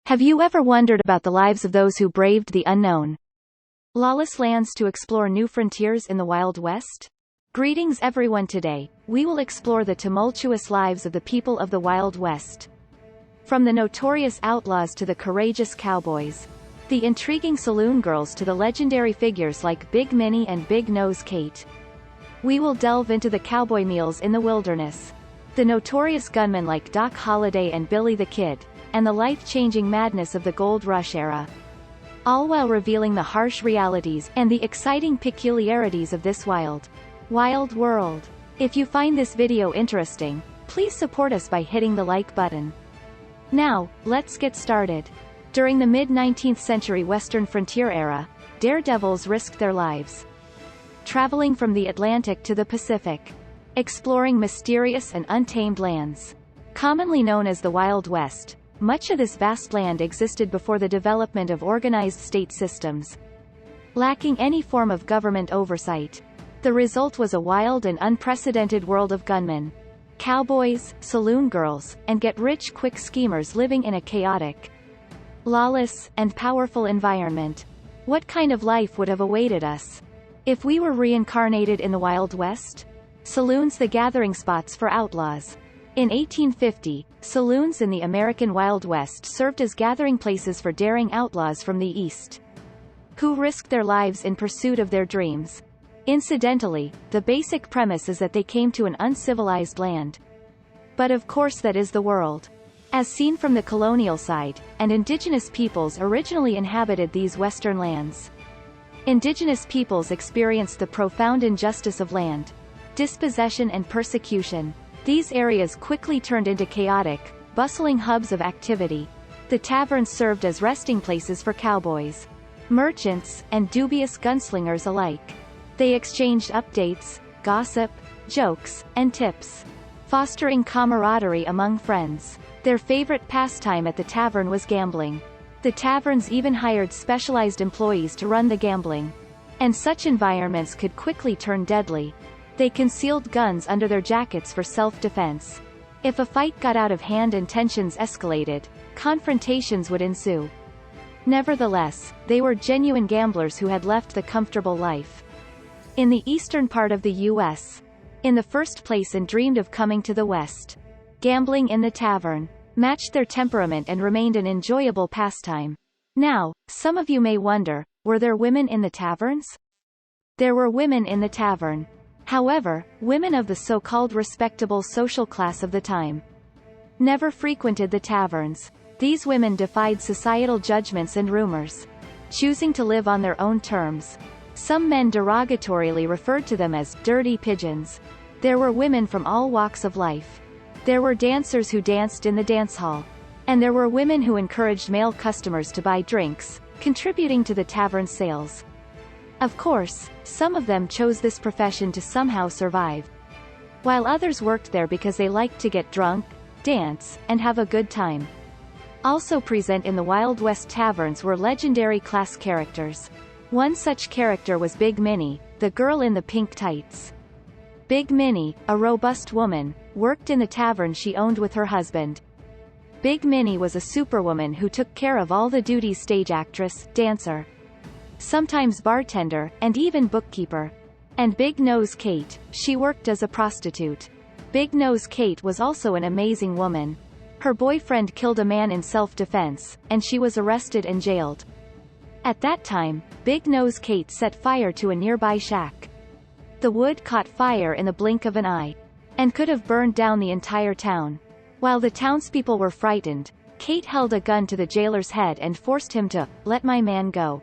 Have you ever wondered about the lives of those who braved the unknown? Lawless lands to explore new frontiers in the Wild West? Greetings everyone, today, we will explore the tumultuous lives of the people of the Wild West. From the notorious outlaws to the courageous cowboys. The intriguing saloon girls to the legendary figures like Big Minnie and Big Nose Kate. We will delve into the cowboy meals in the wilderness. The notorious gunmen like Doc Holliday and Billy the Kid, and the life-changing madness of the Gold Rush era. All while revealing the harsh realities and the exciting peculiarities of this wild world. If you find this video interesting, please support us by hitting the like button. Now, let's get started. During the mid-19th century Western frontier era, daredevils risked their lives, traveling from the Atlantic to the Pacific, exploring mysterious and untamed lands. Commonly known as the Wild West, much of this vast land existed before the development of organized state systems. Lacking any form of government oversight, the result was a wild and unprecedented world of gunmen, cowboys, saloon girls, and get-rich-quick schemers living in a chaotic, lawless, and powerful environment. What kind of life would have awaited us if we were reincarnated in the Wild West? Saloons, the gathering spots for outlaws. In 1850, saloons in the American Wild West served as gathering places for daring outlaws from the East, who risked their lives in pursuit of their dreams. Incidentally, the basic premise is that they came to an uncivilized land. But of course that is the world, as seen from the colonial side, and indigenous peoples originally inhabited these western lands. Indigenous peoples experienced the profound injustice of land, dispossession and persecution. These areas quickly turned into chaotic, bustling hubs of activity. The taverns served as resting places for cowboys, merchants, and dubious gunslingers alike. They exchanged updates, gossip, jokes, and tips, fostering camaraderie among friends. Their favorite pastime at the tavern was gambling. The taverns even hired specialized employees to run the gambling. And such environments could quickly turn deadly. They concealed guns under their jackets for self-defense. If a fight got out of hand and tensions escalated, confrontations would ensue. Nevertheless, they were genuine gamblers who had left the comfortable life in the eastern part of the U.S. in the first place and dreamed of coming to the West. Gambling in the tavern matched their temperament and remained an enjoyable pastime. Now, some of you may wonder, were there women in the taverns? There were women in the tavern. However, women of the so-called respectable social class of the time never frequented the taverns. These women defied societal judgments and rumors, choosing to live on their own terms. Some men derogatorily referred to them as dirty pigeons. There were women from all walks of life. There were dancers who danced in the dance hall. And there were women who encouraged male customers to buy drinks, contributing to the tavern sales. Of course, some of them chose this profession to somehow survive, while others worked there because they liked to get drunk, dance, and have a good time. Also present in the Wild West taverns were legendary class characters. One such character was Big Minnie, the girl in the pink tights. Big Minnie, a robust woman, worked in the tavern she owned with her husband. Big Minnie was a superwoman who took care of all the duties: stage actress, dancer, sometimes bartender, and even bookkeeper. And Big Nose Kate, she worked as a prostitute. Big Nose Kate was also an amazing woman. Her boyfriend killed a man in self-defense, and she was arrested and jailed. At that time, Big Nose Kate set fire to a nearby shack. The wood caught fire in the blink of an eye, and could have burned down the entire town. While the townspeople were frightened, Kate held a gun to the jailer's head and forced him to let my man go.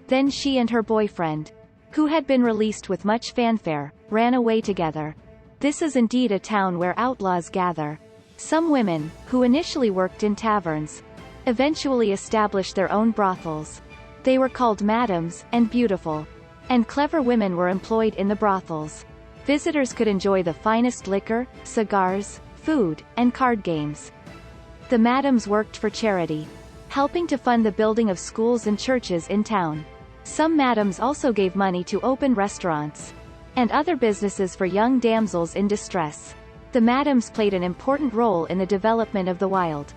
Then she and her boyfriend, who had been released with much fanfare, ran away together. This is indeed a town where outlaws gather. Some women, who initially worked in taverns, eventually established their own brothels. They were called madams, and beautiful and clever women were employed in the brothels. Visitors could enjoy the finest liquor, cigars, food, and card games. The madams worked for charity, helping to fund the building of schools and churches in town. Some madams also gave money to open restaurants and other businesses for young damsels in distress. The madams played an important role in the development of the Wild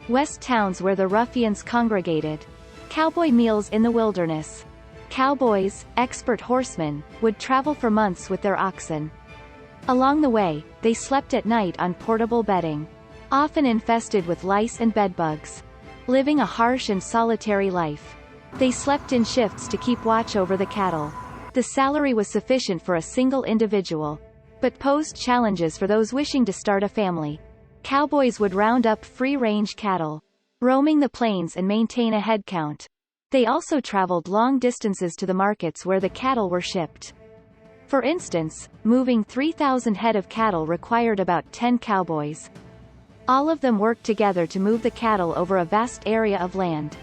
West towns where the ruffians congregated. Cowboy meals in the wilderness. Cowboys, expert horsemen, would travel for months with their oxen. Along the way, they slept at night on portable bedding, often infested with lice and bedbugs. Living a harsh and solitary life. They slept in shifts to keep watch over the cattle. The salary was sufficient for a single individual, but posed challenges for those wishing to start a family. Cowboys would round up free-range cattle, roaming the plains and maintain a head count. They also traveled long distances to the markets where the cattle were shipped. For instance, moving 3,000 head of cattle required about 10 cowboys. All of them worked together to move the cattle over a vast area of land.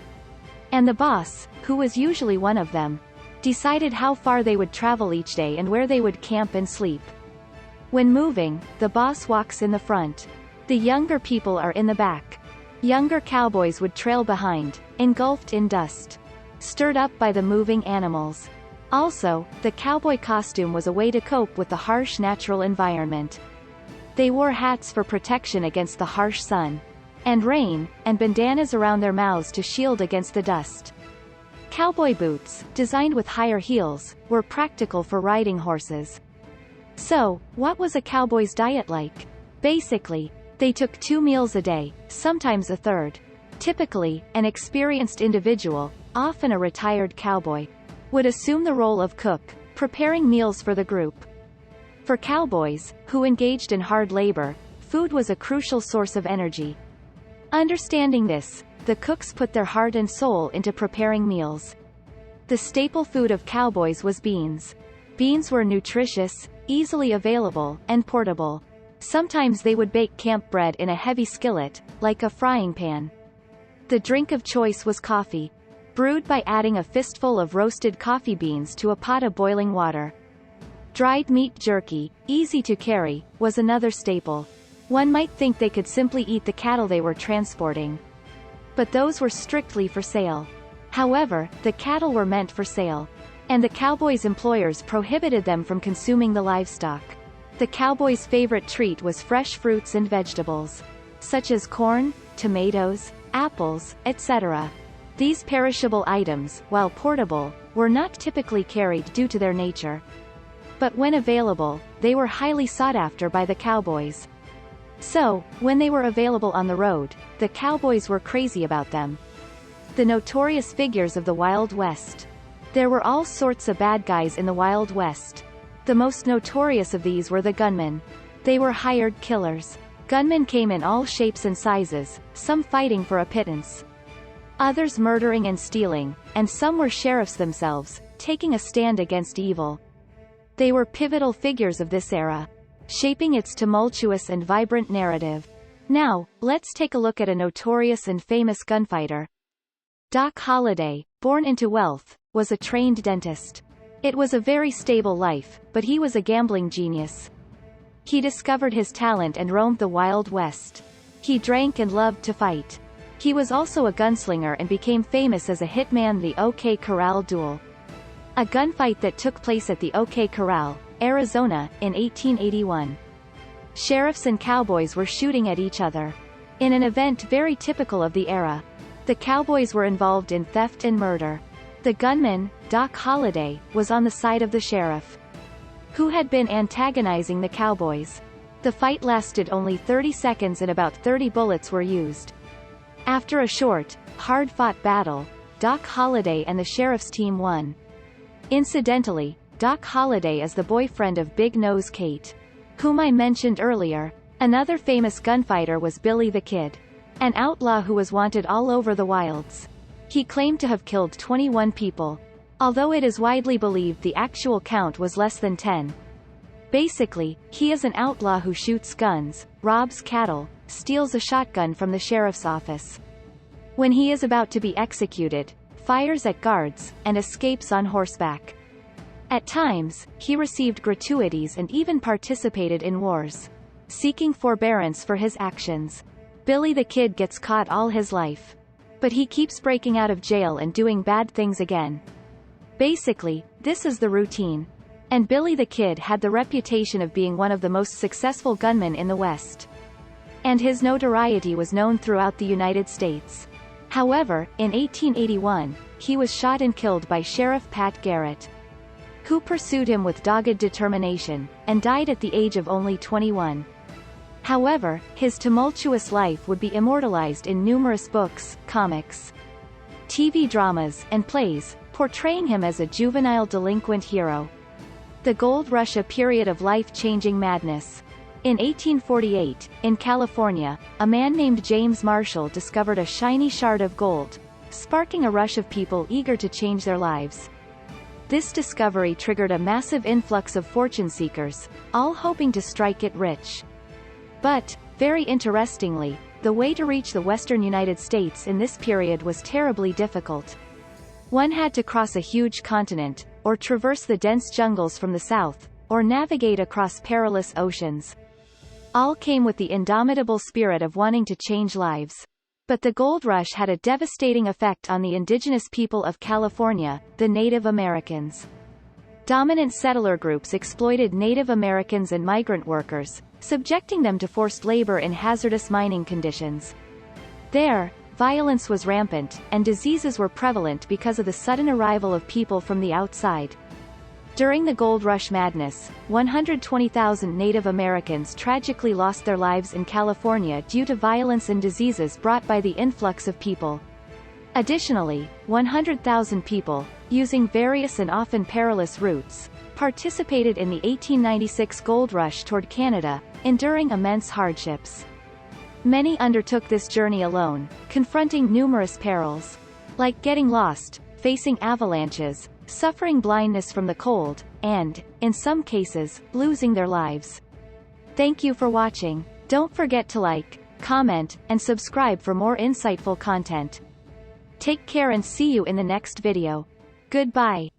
And the boss, who was usually one of them, decided how far they would travel each day and where they would camp and sleep. When moving, the boss walks in the front. The younger people are in the back. Younger cowboys would trail behind, engulfed in dust, stirred up by the moving animals. Also, the cowboy costume was a way to cope with the harsh natural environment. They wore hats for protection against the harsh sun and rain, and bandanas around their mouths to shield against the dust. Cowboy boots, designed with higher heels, were practical for riding horses. So, what was a cowboy's diet like? Basically, they took 2 meals a day, sometimes a third. Typically, an experienced individual, often a retired cowboy, would assume the role of cook, preparing meals for the group. For cowboys, who engaged in hard labor, food was a crucial source of energy. Understanding this, the cooks put their heart and soul into preparing meals. The staple food of cowboys was beans. Beans were nutritious, easily available, and portable. Sometimes they would bake camp bread in a heavy skillet, like a frying pan. The drink of choice was coffee, brewed by adding a fistful of roasted coffee beans to a pot of boiling water. Dried meat jerky, easy to carry, was another staple. One might think they could simply eat the cattle they were transporting. But those were strictly for sale. However, the cattle were meant for sale, and the cowboys' employers prohibited them from consuming the livestock. The cowboys' favorite treat was fresh fruits and vegetables, such as corn, tomatoes, apples, etc. These perishable items, while portable, were not typically carried due to their nature. But when available, they were highly sought after by the cowboys. So, when they were available on the road, the cowboys were crazy about them. The notorious figures of the Wild West. There were all sorts of bad guys in the Wild West. The most notorious of these were the gunmen. They were hired killers. Gunmen came in all shapes and sizes, some fighting for a pittance, others murdering and stealing, and some were sheriffs themselves, taking a stand against evil. They were pivotal figures of this era, shaping its tumultuous and vibrant narrative. Now, let's take a look at a notorious and famous gunfighter. Doc Holliday, born into wealth, was a trained dentist. It was a very stable life, but he was a gambling genius. He discovered his talent and roamed the Wild West. He drank and loved to fight. He was also a gunslinger and became famous as a hitman. The OK Corral Duel, a gunfight that took place at the OK Corral, Arizona, in 1881. Sheriffs and cowboys were shooting at each other. In an event very typical of the era, the cowboys were involved in theft and murder. The gunman, Doc Holliday, was on the side of the sheriff, who had been antagonizing the cowboys. The fight lasted only 30 seconds and about 30 bullets were used. After a short, hard-fought battle, Doc Holliday and the sheriff's team won. Incidentally, Doc Holliday is the boyfriend of Big Nose Kate, whom I mentioned earlier. Another famous gunfighter was Billy the Kid, an outlaw who was wanted all over the wilds. He claimed to have killed 21 people, although it is widely believed the actual count was less than 10. Basically, he is an outlaw who shoots guns, robs cattle, steals a shotgun from the sheriff's office. When he is about to be executed, fires at guards, and escapes on horseback. At times, he received gratuities and even participated in wars, seeking forbearance for his actions. Billy the Kid gets caught all his life, but he keeps breaking out of jail and doing bad things again. Basically, this is the routine. And Billy the Kid had the reputation of being one of the most successful gunmen in the West. and his notoriety was known throughout the United States. However, in 1881, he was shot and killed by Sheriff Pat Garrett, who pursued him with dogged determination, and died at the age of only 21. However, his tumultuous life would be immortalized in numerous books, comics, TV dramas, and plays, portraying him as a juvenile delinquent hero. The Gold Rush, a period of life-changing madness. In 1848, in California, a man named James Marshall discovered a shiny shard of gold, sparking a rush of people eager to change their lives. This discovery triggered a massive influx of fortune seekers, all hoping to strike it rich. But, very interestingly, the way to reach the western United States in this period was terribly difficult. One had to cross a huge continent, or traverse the dense jungles from the south, or navigate across perilous oceans. All came with the indomitable spirit of wanting to change lives. But the gold rush had a devastating effect on the indigenous people of California, the Native Americans. Dominant settler groups exploited Native Americans and migrant workers, subjecting them to forced labor in hazardous mining conditions. There, violence was rampant, and diseases were prevalent because of the sudden arrival of people from the outside. During the Gold Rush madness, 120,000 Native Americans tragically lost their lives in California due to violence and diseases brought by the influx of people. Additionally, 100,000 people, using various and often perilous routes, participated in the 1896 Gold Rush toward Canada, enduring immense hardships. Many undertook this journey alone, confronting numerous perils, like getting lost, facing avalanches, suffering blindness from the cold, and, in some cases, losing their lives. Thank you for watching. Don't forget to like, comment, and subscribe for more insightful content. Take care and see you in the next video. Goodbye.